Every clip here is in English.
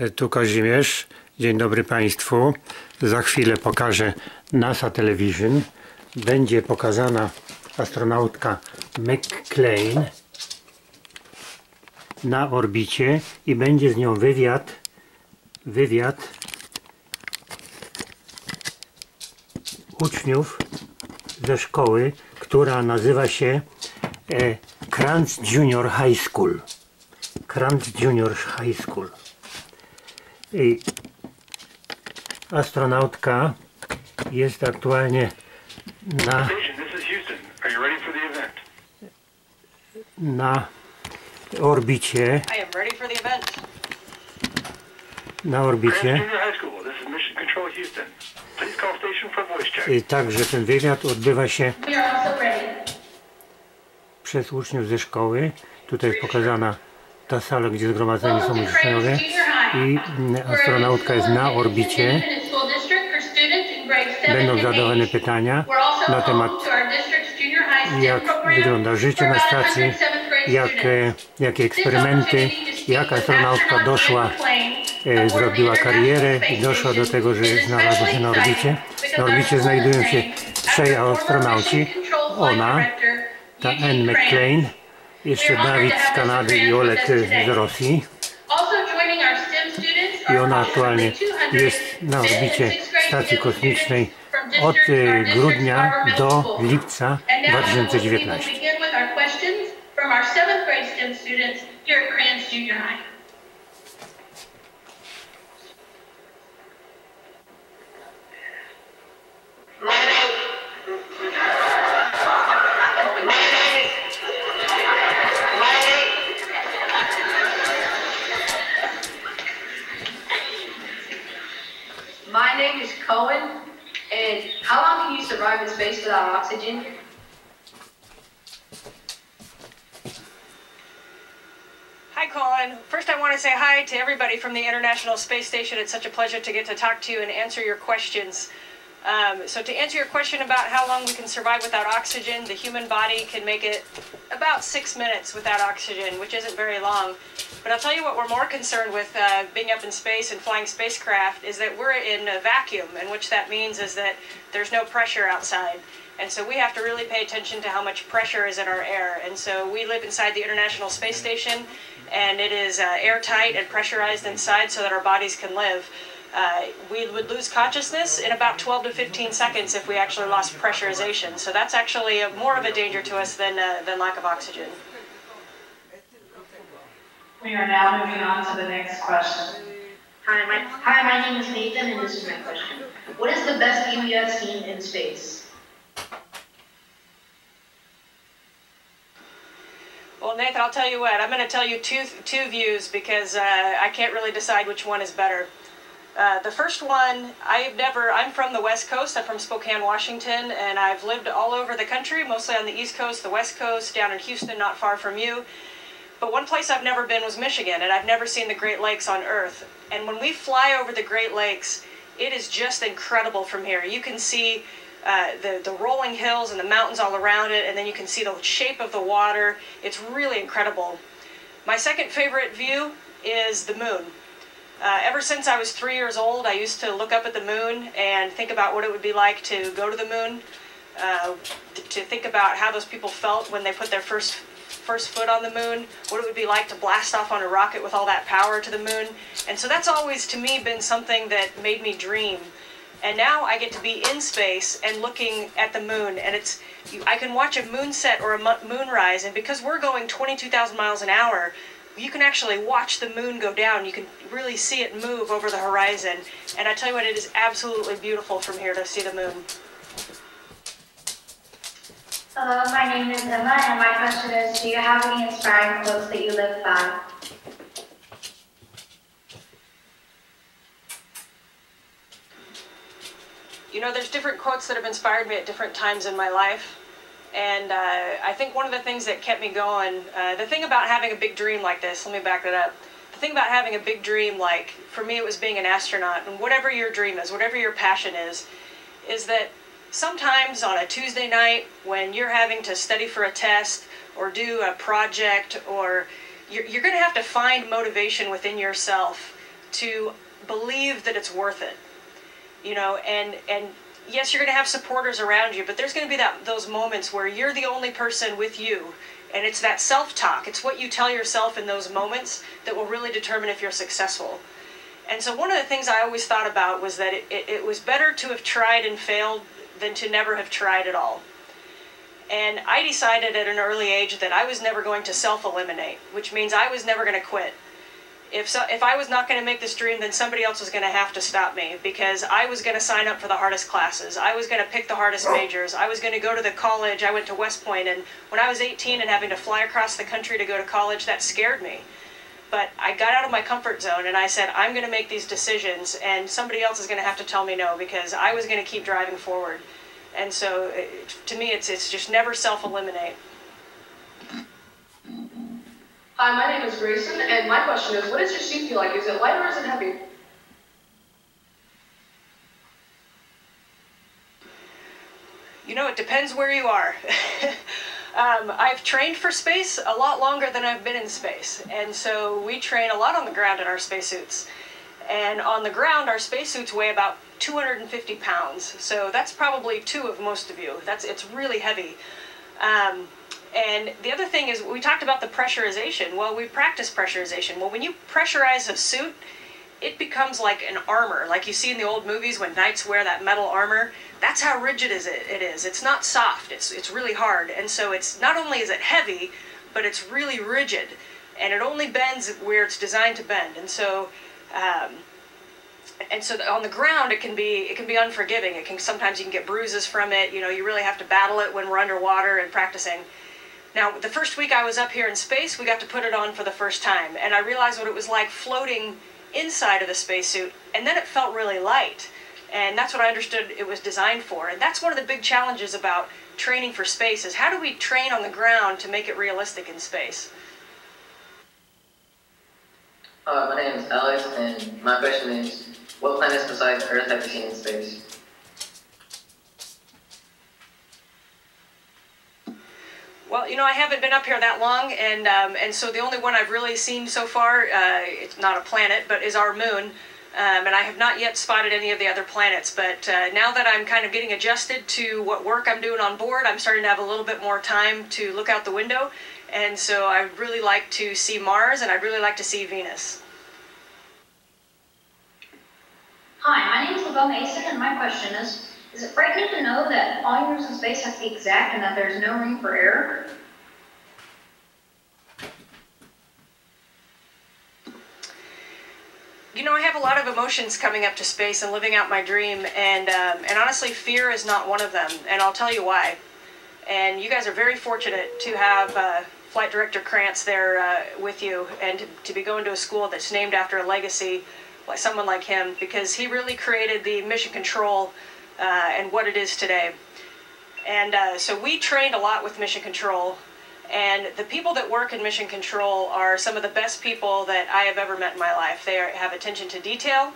Tu Kazimierz. Dzień dobry Państwu. Za chwilę pokażę NASA Television. Będzie pokazana astronautka McClain na orbicie i będzie z nią wywiad uczniów ze szkoły, która nazywa się Krantz Junior High School. Krantz Junior High School. I astronautka jest aktualnie na orbicie. Na orbicie. I także ten wywiad odbywa się przez uczniów ze szkoły. Tutaj jest pokazana ta sala, gdzie zgromadzeni są uczniowie. I astronautka jest na orbicie. Będą zadawane pytania na temat, jak wygląda życie na stacji, jakie eksperymenty, jak astronautka doszła, zrobiła karierę i doszła do tego, że znalazła się na orbicie. Na orbicie znajdują się 3 astronauci. Ona, ta McClain, jeszcze Dawid z Kanady i Oleg z Rosji. I ona aktualnie jest na orbicie stacji kosmicznej od grudnia do lipca 2019. My name is Cohen, and how long can you survive in space without oxygen? Hi Colin. First I want to say hi to everybody from the International Space Station. It's such a pleasure to get to talk to you and answer your questions. So to answer your question about how long we can survive without oxygen, the human body can make it about 6 minutes without oxygen, which isn't very long. But I'll tell you what we're more concerned with being up in space and flying spacecraft is that we're in a vacuum, and which that means is that there's no pressure outside. And so we have to really pay attention to how much pressure is in our air. And so we live inside the International Space Station, and it is airtight and pressurized inside so that our bodies can live. We would lose consciousness in about 12 to 15 seconds if we actually lost pressurization. So that's actually more of a danger to us than lack of oxygen. We are now moving on to the next question. Hi, my name is Nathan, and this is my question. What is the best view you have seen in space? Well, Nathan, I'll tell you what. I'm going to tell you two views because I can't really decide which one is better. The first one, I'm from the West Coast. I'm from Spokane, Washington, and I've lived all over the country, mostly on the East Coast, the West Coast, down in Houston, not far from you. But one place I've never been was Michigan, and I've never seen the Great Lakes on Earth. And when we fly over the Great Lakes, it is just incredible from here. You can see the rolling hills and the mountains all around it, and then you can see the shape of the water. It's really incredible. My second favorite view is the moon. Ever since I was 3 years old, I used to look up at the moon and think about what it would be like to go to the moon, to think about how those people felt when they put their first foot on the moon, what it would be like to blast off on a rocket with all that power to the moon. And so that's always, to me, been something that made me dream. And now I get to be in space and looking at the moon, and I can watch a moonset or a moonrise, and because we're going 22,000 miles an hour, you can actually watch the moon go down. You can really see it move over the horizon. And I tell you what, it is absolutely beautiful from here to see the moon. Hello, my name is Emma, and my question is, do you have any inspiring quotes that you live by? You know, there's different quotes that have inspired me at different times in my life. And I think one of the things that kept me going, the thing about having a big dream like this, let me back that up. The thing about having a big dream, like, for me it was being an astronaut, and whatever your dream is, whatever your passion is that sometimes on a Tuesday night when you're having to study for a test or do a project, or you're going to have to find motivation within yourself to believe that it's worth it, you know, and yes, you're going to have supporters around you, but there's going to be those moments where you're the only person with you, and it's that self-talk. It's what you tell yourself in those moments that will really determine if you're successful. And so one of the things I always thought about was that it was better to have tried and failed than to never have tried at all. And I decided at an early age that I was never going to self-eliminate, which means I was never going to quit. If I was not going to make this dream, then somebody else was going to have to stop me, because I was going to sign up for the hardest classes. I was going to pick the hardest majors. I was going to go to the college. I went to West Point, and when I was 18 and having to fly across the country to go to college, that scared me. But I got out of my comfort zone and I said, I'm going to make these decisions, and somebody else is going to have to tell me no, because I was going to keep driving forward. And so to me, it's just never self-eliminate. Hi, my name is Grayson, and my question is, what does your suit feel like? Is it light or is it heavy? You know, it depends where you are. I've trained for space a lot longer than I've been in space, and so we train a lot on the ground in our spacesuits. And on the ground, our spacesuits weigh about 250 pounds, so that's probably two of most of you. It's really heavy. And the other thing is, we talked about the pressurization. Well, we practice pressurization. Well, when you pressurize a suit, it becomes like an armor, like you see in the old movies when knights wear that metal armor. That's how rigid it is. It's not soft, it's really hard. And so it's not only is it heavy, but it's really rigid. And it only bends where it's designed to bend. And so on the ground, it can be unforgiving. Sometimes you can get bruises from it. You know, you really have to battle it when we're underwater and practicing. Now, the first week I was up here in space, we got to put it on for the first time, and I realized what it was like floating inside of the spacesuit, and then it felt really light, and that's what I understood it was designed for. And that's one of the big challenges about training for space, is how do we train on the ground to make it realistic in space? My name is Alex, and my question is, what planets besides Earth have you seen in space? Well, you know, I haven't been up here that long, and so the only one I've really seen so far, it's not a planet, but is our moon. And I have not yet spotted any of the other planets, but now that I'm kind of getting adjusted to what work I'm doing on board, I'm starting to have a little bit more time to look out the window, and so I'd really like to see Mars, and I'd really like to see Venus. Hi, my name is Lavelle Mason, and my question is it frightening to know that all your rules in space have to be exact and that there's no room for error? You know, I have a lot of emotions coming up to space and living out my dream, and honestly, fear is not one of them, and I'll tell you why. And you guys are very fortunate to have Flight Director Krantz there with you, and to be going to a school that's named after a legacy, like someone like him, because he really created the mission control and what it is today. And so we trained a lot with mission control, and the people that work in mission control are some of the best people that I have ever met in my life. They have attention to detail,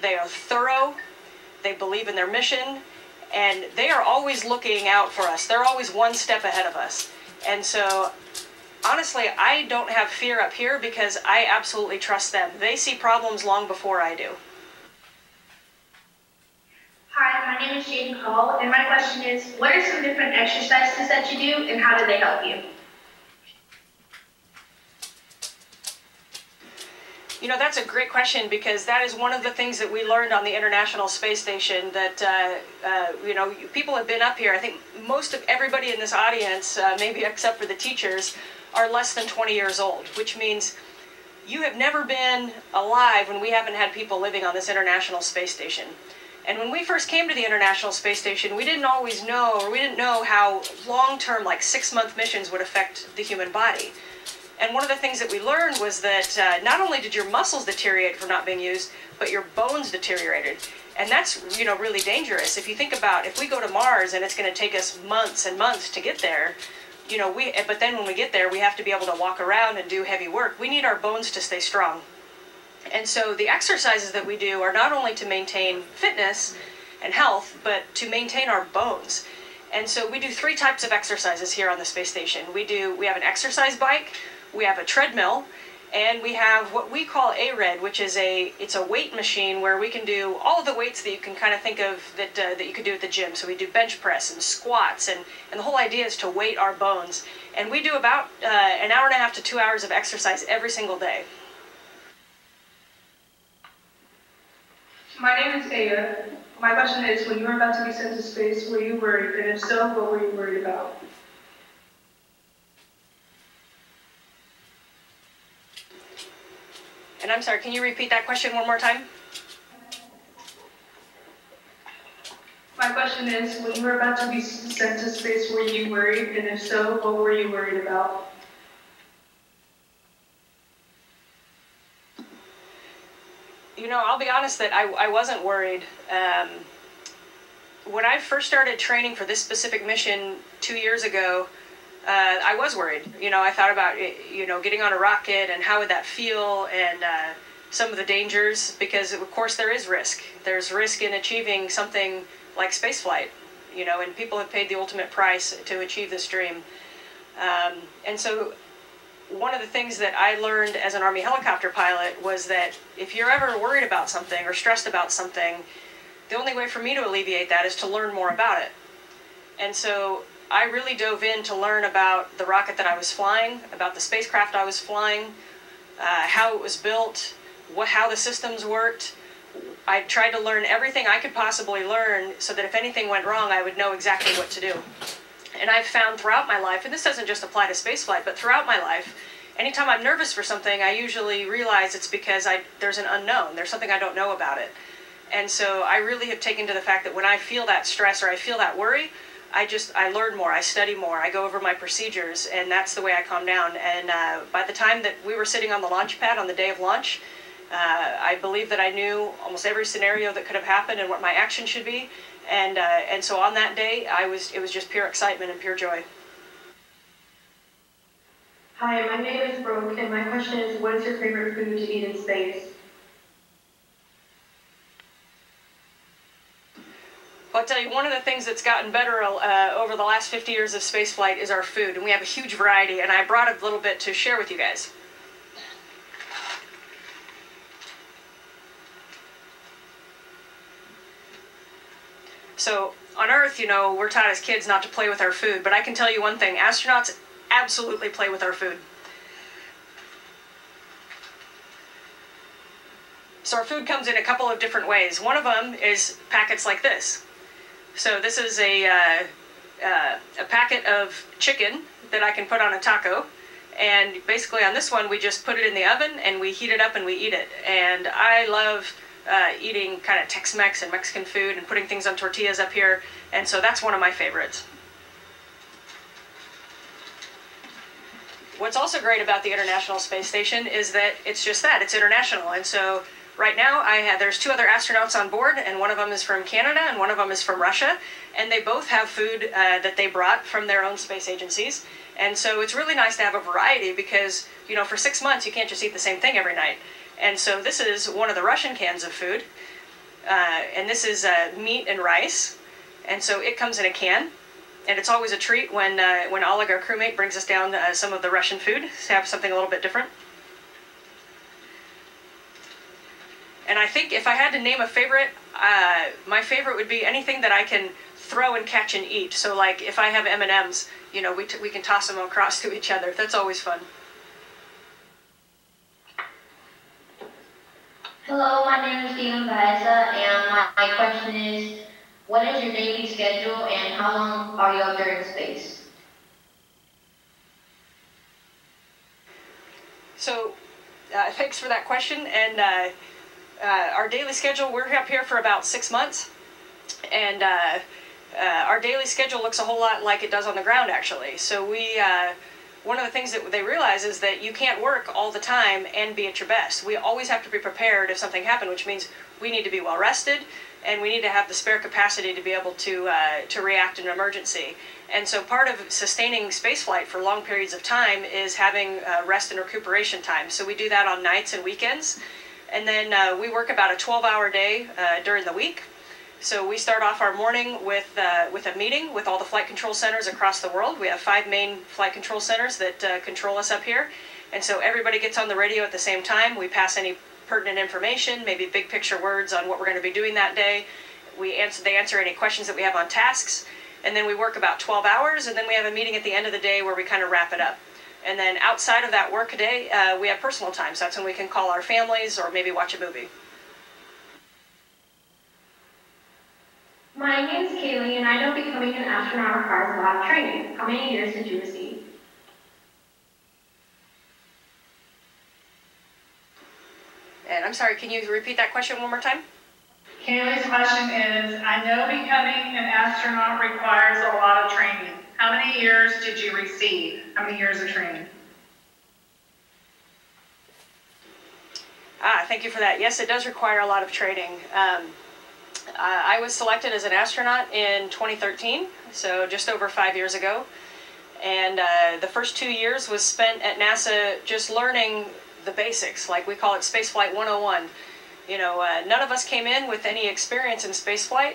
they are thorough, they believe in their mission, and they are always looking out for us. They're always one step ahead of us. And so honestly, I don't have fear up here because I absolutely trust them. They see problems long before I do. Hi, my name is Jaden Hall, and my question is, what are some different exercises that you do, and how do they help you? You know, that's a great question, because that is one of the things that we learned on the International Space Station, that, you know, people have been up here. I think most of everybody in this audience, maybe except for the teachers, are less than 20 years old, which means you have never been alive when we haven't had people living on this International Space Station. And when we first came to the International Space Station, we didn't always know, or we didn't know how long-term, like 6-month missions would affect the human body. And one of the things that we learned was that not only did your muscles deteriorate from not being used, but your bones deteriorated. And that's, you know, really dangerous. If you think about, if we go to Mars and it's going to take us months and months to get there, you know, but then when we get there, we have to be able to walk around and do heavy work. We need our bones to stay strong. And so the exercises that we do are not only to maintain fitness and health, but to maintain our bones. And so we do 3 types of exercises here on the space station. We have an exercise bike, we have a treadmill, And we have what we call ARED, which is it's a weight machine where we can do all of the weights that you can kind of think of that you could do at the gym. So we do bench press and squats, and the whole idea is to weight our bones. And we do about an hour and a half to 2 hours of exercise every single day. My name is Aya. My question is, when you were about to be sent to space, were you worried? And if so, what were you worried about? And I'm sorry, can you repeat that question one more time? My question is, when you were about to be sent to space, were you worried? And if so, what were you worried about? You know, I'll be honest that I wasn't worried. When I first started training for this specific mission 2 years ago, I was worried. You know, I thought about, you know, getting on a rocket and how would that feel, and some of the dangers, because of course there is risk. There's risk in achieving something like spaceflight, you know, and people have paid the ultimate price to achieve this dream. And so one of the things that I learned as an Army helicopter pilot was that if you're ever worried about something or stressed about something, the only way for me to alleviate that is to learn more about it. And so I really dove in to learn about the rocket that I was flying, about the spacecraft I was flying, how it was built, how the systems worked. I tried to learn everything I could possibly learn so that if anything went wrong, I would know exactly what to do. And I've found throughout my life, and this doesn't just apply to spaceflight, but throughout my life, anytime I'm nervous for something, I usually realize it's because there's an unknown. There's something I don't know about it. And so I really have taken to the fact that when I feel that stress or I feel that worry, I learn more, I study more, I go over my procedures, and that's the way I calm down. And by the time that we were sitting on the launch pad on the day of launch, I believe that I knew almost every scenario that could have happened and what my action should be. And so on that day, it was just pure excitement and pure joy. Hi, my name is Brooke, and my question is, what is your favorite food to eat in space? Well, I'll tell you, one of the things that's gotten better over the last 50 years of spaceflight is our food, and we have a huge variety, and I brought a little bit to share with you guys. So on Earth, you know, we're taught as kids not to play with our food, but I can tell you one thing, astronauts absolutely play with our food. So our food comes in a couple of different ways. One of them is packets like this. So this is a packet of chicken that I can put on a taco, and basically on this one we just put it in the oven and we heat it up and we eat it. And I love eating kind of Tex-Mex and Mexican food and putting things on tortillas up here, and so that's one of my favorites. What's also great about the International Space Station is that it's just that, it's international. And so right now there's 2 other astronauts on board, and one of them is from Canada and one of them is from Russia, and they both have food that they brought from their own space agencies. And so it's really nice to have a variety because, you know, for 6 months you can't just eat the same thing every night. And so this is one of the Russian cans of food, and this is meat and rice, and so it comes in a can. And it's always a treat when Oleg, our crewmate, brings us down some of the Russian food to have something a little bit different. And I think if I had to name a favorite, my favorite would be anything that I can throw and catch and eat. So like if I have M&Ms, you know, we can toss them across to each other. That's always fun. Hello, my name is Stephen Baeza, and my question is, what is your daily schedule and how long are you out there in space? So thanks for that question. And our daily schedule, we're up here for about 6 months. And our daily schedule looks a whole lot like it does on the ground, actually. So one of the things that they realize is that you can't work all the time and be at your best. We always have to be prepared if something happened, which means we need to be well rested, and we need to have the spare capacity to be able to react in an emergency. And so part of sustaining spaceflight for long periods of time is having rest and recuperation time. So we do that on nights and weekends. And then we work about a 12-hour day during the week. So we start off our morning with a meeting with all the flight control centers across the world. We have 5 main flight control centers that control us up here. And so everybody gets on the radio at the same time. We pass any pertinent information, maybe big picture words on what we're going to be doing that day. They answer any questions that we have on tasks, and then we work about 12 hours, and then we have a meeting at the end of the day where we kind of wrap it up. And then outside of that work day, we have personal time. So that's when we can call our families or maybe watch a movie. My name is Kaylee, and I know becoming an astronaut requires a lot of training. How many years did you receive? And I'm sorry, can you repeat that question one more time? Kaylee's question is, I know becoming an astronaut requires a lot of training. How many years did you receive? How many years of training? Thank you for that. Yes, it does require a lot of training. I was selected as an astronaut in 2013, so just over 5 years ago. And the first 2 years was spent at NASA just learning the basics, like we call it Spaceflight 101. You know, none of us came in with any experience in spaceflight.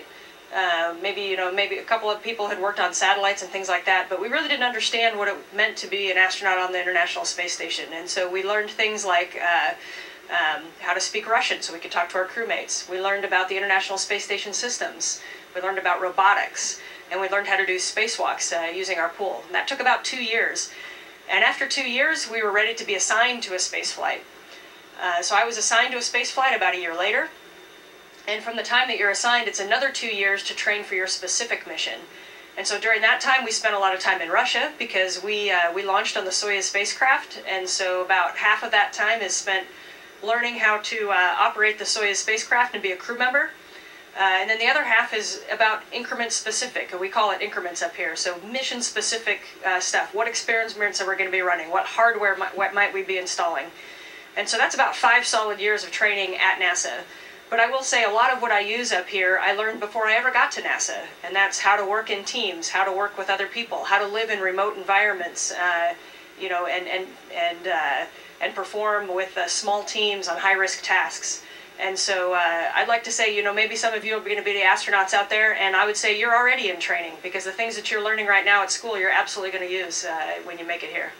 Maybe a couple of people had worked on satellites and things like that, but we really didn't understand what it meant to be an astronaut on the International Space Station. And so we learned things like how to speak Russian so we could talk to our crewmates. We learned about the International Space Station systems. We learned about robotics, and we learned how to do spacewalks using our pool. And that took about 2 years. And after 2 years, we were ready to be assigned to a space flight. So I was assigned to a space flight about a year later. And from the time that you're assigned, it's another 2 years to train for your specific mission. And so during that time, we spent a lot of time in Russia because we launched on the Soyuz spacecraft. And so about half of that time is spent learning how to operate the Soyuz spacecraft and be a crew member. And then the other half is about increment specific. We call it increments up here. So mission specific stuff. What experiments are we going to be running? What hardware might we be installing? And so that's about 5 solid years of training at NASA. But I will say a lot of what I use up here, I learned before I ever got to NASA. And that's how to work in teams, how to work with other people, how to live in remote environments, you know, and perform with small teams on high-risk tasks. And so I'd like to say, you know, maybe some of you are going to be the astronauts out there, and I would say you're already in training, because the things that you're learning right now at school, you're absolutely going to use when you make it here.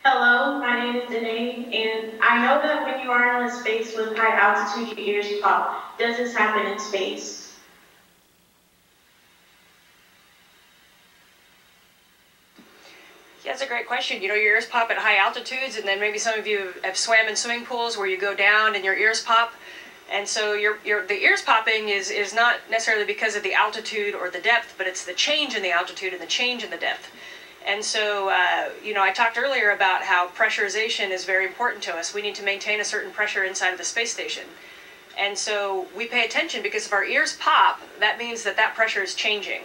Hello, my name is Danae, and I know that when you are in a space with high altitude, your ears pop. Does this happen in space? Yeah, that's a great question. You know, your ears pop at high altitudes, and then maybe some of you have swam in swimming pools where you go down and your ears pop. And so the ears popping is not necessarily because of the altitude or the depth, but it's the change in the altitude and the change in the depth. And so, you know, I talked earlier about how pressurization is very important to us. We need to maintain a certain pressure inside of the space station. And so we pay attention because if our ears pop, that means that that pressure is changing.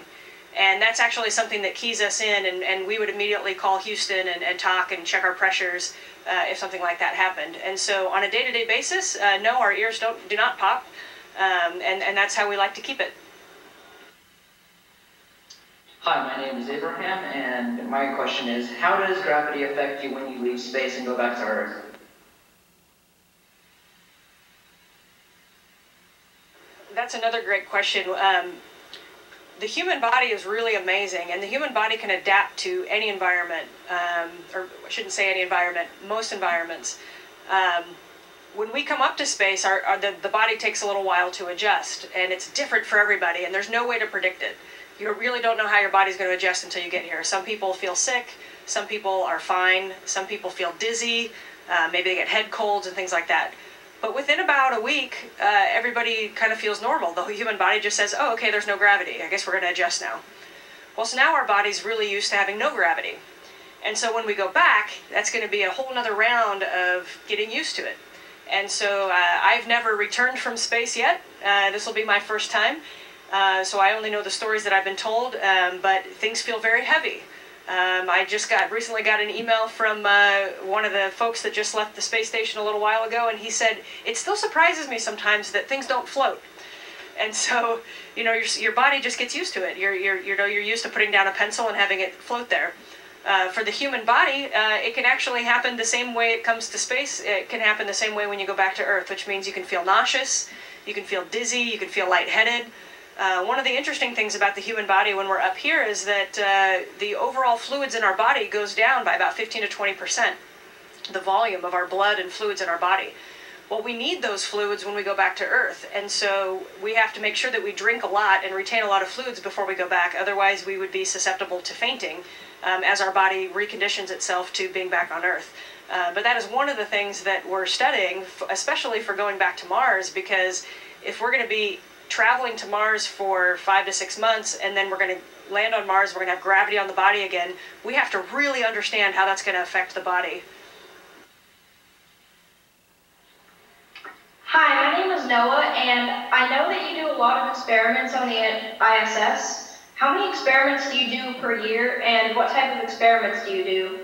And that's actually something that keys us in, and we would immediately call Houston and talk and check our pressures if something like that happened. And so on a day-to-day basis, no, our ears do not pop, and that's how we like to keep it. Hi, my name is Abraham, and my question is, how does gravity affect you when you leave space and go back to Earth? That's another great question. The human body is really amazing, and the human body can adapt to any environment, or I shouldn't say any environment, most environments. When we come up to space, the body takes a little while to adjust, and it's different for everybody, and there's no way to predict it. You really don't know how your body's going to adjust until you get here. Some people feel sick, some people are fine, some people feel dizzy, maybe they get head colds and things like that. But within about a week, everybody kind of feels normal. The human body just says, oh, okay, there's no gravity. I guess we're going to adjust now. Well, so now our body's really used to having no gravity. And so when we go back, that's going to be a whole nother round of getting used to it. And so I've never returned from space yet. This will be my first time. So I only know the stories that I've been told, but things feel very heavy. I just recently got an email from one of the folks that just left the space station a little while ago, and he said, it still surprises me sometimes that things don't float. And so, you know, your body just gets used to it. You're used to putting down a pencil and having it float there. For the human body, it can actually happen the same way it comes to space. It can happen the same way when you go back to Earth, which means you can feel nauseous, you can feel dizzy, you can feel lightheaded. One of the interesting things about the human body when we're up here is that the overall fluids in our body goes down by about 15 to 20%, the volume of our blood and fluids in our body. Well, we need those fluids when we go back to Earth, and so we have to make sure that we drink a lot and retain a lot of fluids before we go back. Otherwise, we would be susceptible to fainting as our body reconditions itself to being back on Earth. But that is one of the things that we're studying, especially for going back to Mars, because if we're going to be traveling to Mars for 5 to 6 months, and then we're going to land on Mars, we're going to have gravity on the body again, we have to really understand how that's going to affect the body. Hi, my name is Noah, and I know that you do a lot of experiments on the ISS. How many experiments do you do per year, and what type of experiments do you do?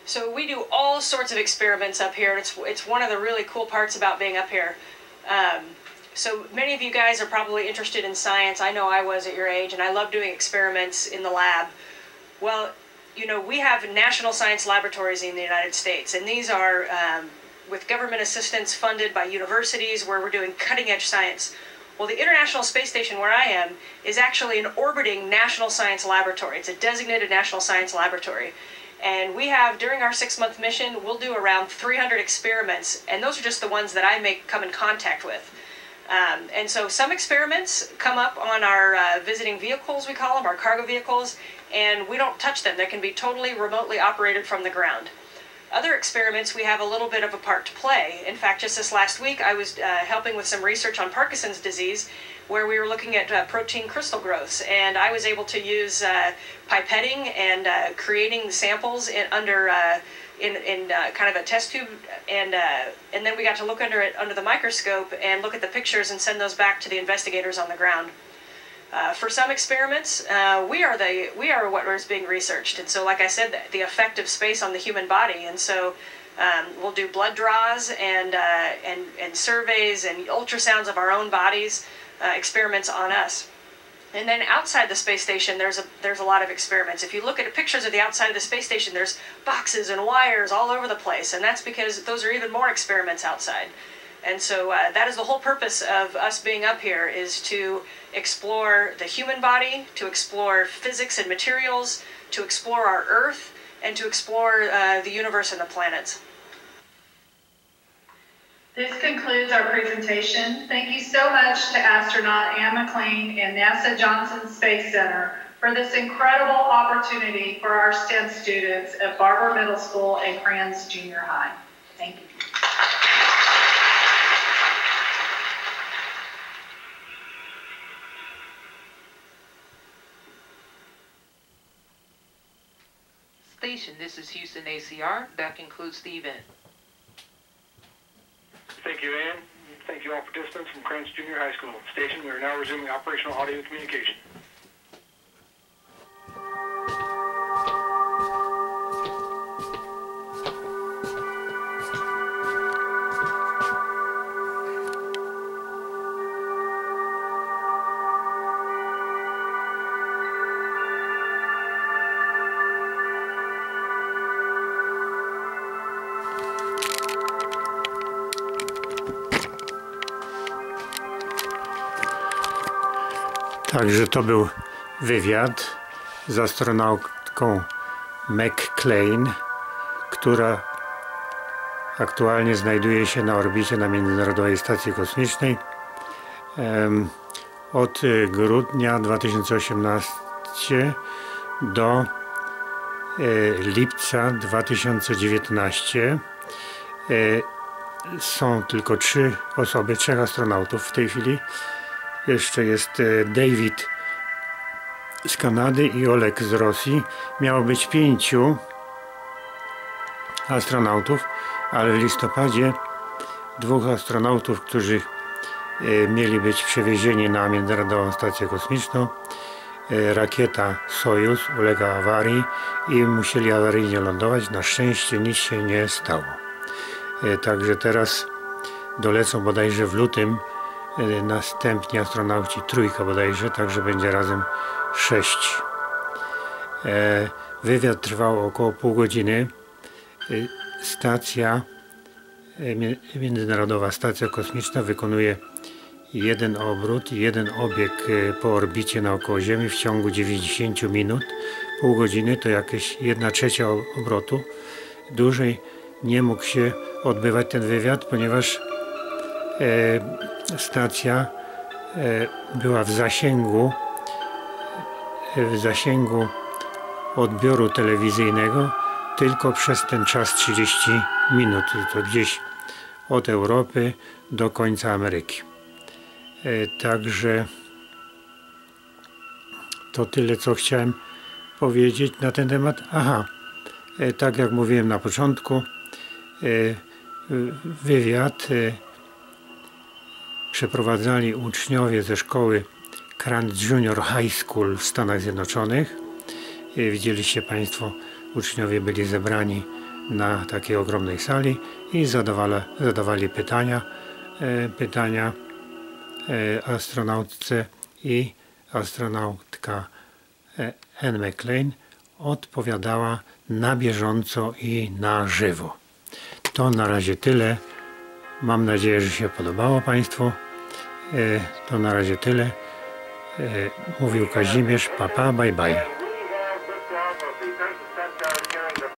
So we do all sorts of experiments up here. It's one of the really cool parts about being up here. So many of you guys are probably interested in science. I know I was at your age, and I love doing experiments in the lab. Well, you know, we have national science laboratories in the United States, and these are with government assistance funded by universities where we're doing cutting-edge science. Well, the International Space Station where I am is actually an orbiting national science laboratory. It's a designated national science laboratory. And we have, during our 6-month mission, we'll do around 300 experiments, and those are just the ones that I come in contact with. And so some experiments come up on our visiting vehicles, we call them, our cargo vehicles, and we don't touch them. They can be totally remotely operated from the ground. Other experiments, we have a little bit of a part to play. In fact, just this last week, I was helping with some research on Parkinson's disease, where we were looking at protein crystal growths, and I was able to use pipetting and creating samples in kind of a test tube, and then we got to look under the microscope and look at the pictures and send those back to the investigators on the ground. For some experiments, we are what is being researched, and so, like I said, the effect of space on the human body, and so we'll do blood draws and surveys and ultrasounds of our own bodies, experiments on us. And then outside the space station, there's a lot of experiments. If you look at pictures of the outside of the space station, there's boxes and wires all over the place, and that's because those are even more experiments outside. And so that is the whole purpose of us being up here, is to explore the human body, to explore physics and materials, to explore our Earth, and to explore the universe and the planets. This concludes our presentation. Thank you so much to astronaut Ann McClain and NASA Johnson Space Center for this incredible opportunity for our STEM students at Barber Middle School and Kranz Junior High. Thank you. Station, this is Houston ACR. That concludes the event. Thank you, Ann. Thank you all participants from Kranz Junior High School. Station, we are now resuming operational audio communication. Także to był wywiad z astronautką McClain, która aktualnie znajduje się na orbicie na Międzynarodowej Stacji Kosmicznej od grudnia 2018 do lipca 2019. Są tylko 3 osoby, 3 astronautów w tej chwili. Jeszcze jest David z Kanady i Oleg z Rosji. Miało być 5 astronautów, ale w listopadzie 2 astronautów, którzy mieli być przewiezieni na Międzynarodową Stację Kosmiczną, rakieta Sojus ulega awarii i musieli awaryjnie lądować. Na szczęście nic się nie stało. Także teraz dolecą bodajże w lutym następni astronauci, 3 bodajże, także będzie razem 6. Wywiad trwał około pół godziny. Stacja Międzynarodowa Stacja Kosmiczna wykonuje jeden obrót, jeden obieg po orbicie naokoło Ziemi w ciągu 90 minut. Pół godziny to jakieś 1/3 obrotu. Dłużej nie mógł się odbywać ten wywiad, ponieważ stacja była w zasięgu odbioru telewizyjnego tylko przez ten czas 30 minut. To gdzieś od Europy do końca Ameryki. Także to tyle, co chciałem powiedzieć na ten temat. Aha, tak jak mówiłem na początku, wywiad przeprowadzali uczniowie ze szkoły Grant Junior High School w Stanach Zjednoczonych. Widzieliście Państwo, uczniowie byli zebrani na takiej ogromnej sali i zadawali pytania astronautce, i astronautka McClain odpowiadała na bieżąco i na żywo. To na razie tyle. Mam nadzieję, że się podobało Państwu. To na razie tyle. Mówił Kazimierz. Pa, pa, bye, bye.